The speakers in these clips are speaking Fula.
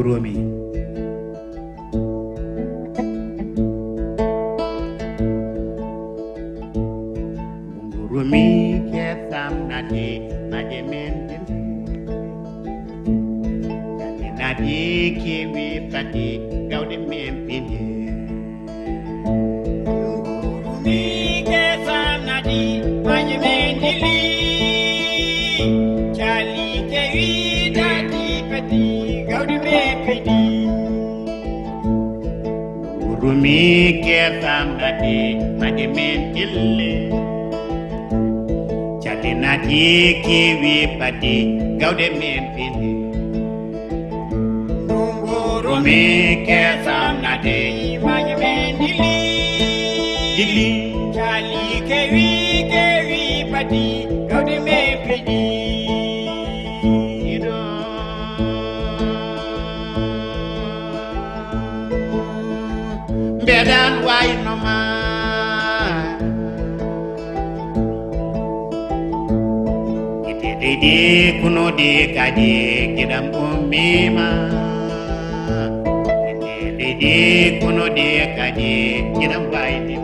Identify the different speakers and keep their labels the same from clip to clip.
Speaker 1: Ngurumi. Ngurumi kesam nadi majemente. Nadi kiwi pati gaudi mempini.
Speaker 2: Ngurumi kesam nadi majemente. Chali kiwi nadi pati gaudi mempini.
Speaker 1: Ngurumi kesam nadi majemente. Chali nadi kiwi pati gaudi mempini. Ngurumi kesam nadi
Speaker 2: majemente.
Speaker 1: Dili
Speaker 2: Chali kewi pati gaudi mempini.
Speaker 1: Bedan why no ma Ite kuno de kadi kidam umima Ite kuno de kadi kidam baiti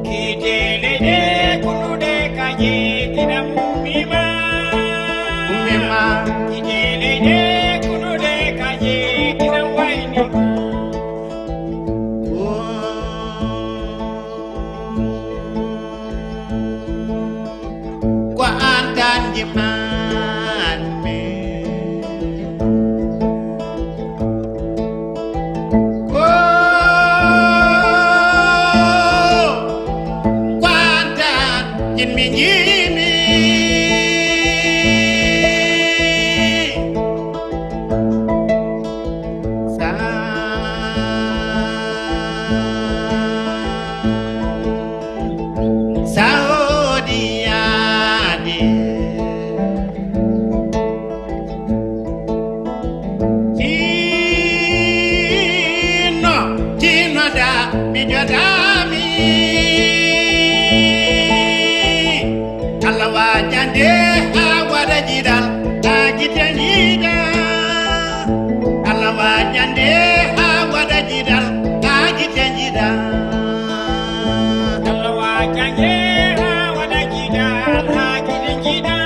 Speaker 2: Kitelede kunude kaje kidam umima. Kitelede kunude kaje kidam waini.
Speaker 1: Kwa andan jiman me Kwa andan jimi jimi Saudi Tino da bijodami Alawa jande awada jidal ajitenida Alawa jande awada jidal ajitenida
Speaker 2: Alawa jande awada jidal ajitenida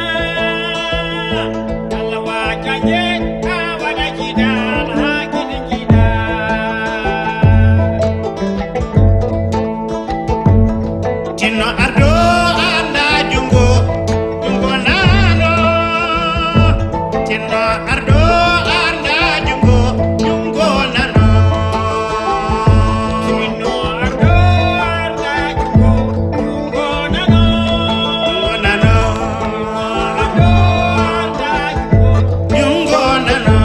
Speaker 2: Alawa jande awada jidal ajitenida
Speaker 1: Tino ardo anda jungo nano Tino ardo anda jungo nano
Speaker 2: Tino ardo anda jungo nano
Speaker 1: nano
Speaker 2: Ardo anda
Speaker 1: jungo nano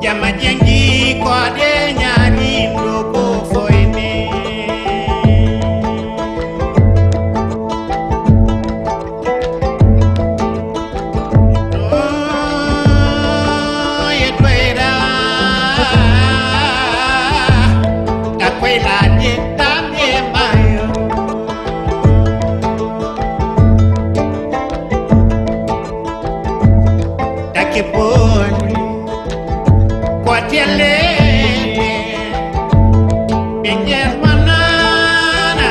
Speaker 1: Jama jengi kwa de nyari mloko foine Yetwera Takwela de tamye mayo Takiponi Kwa tiele Binger manana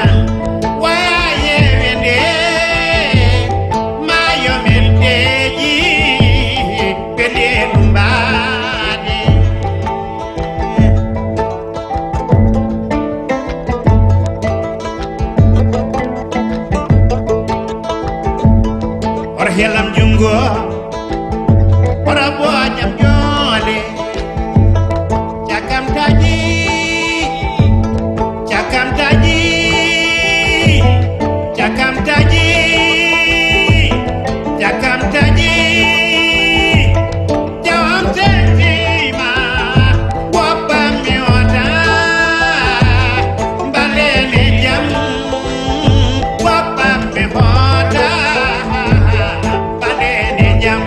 Speaker 1: Waye wende Mayo menteji Pele mbade Ora helam jungo Ora boajam jole Cakam taji Jawam sentima Wapa miota Balene jam Wapa miota Balene jam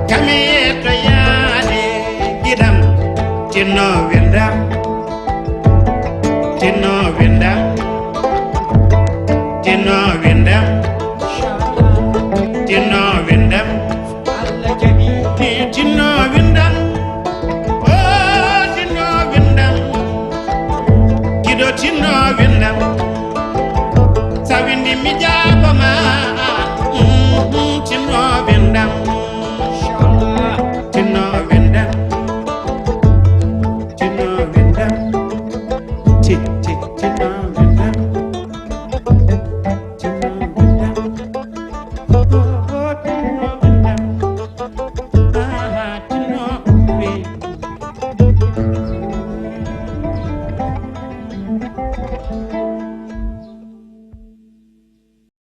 Speaker 1: kami to yaade gidam tinno winda tinno winda tinno winda tinno winda
Speaker 2: Allah jabi
Speaker 1: tinno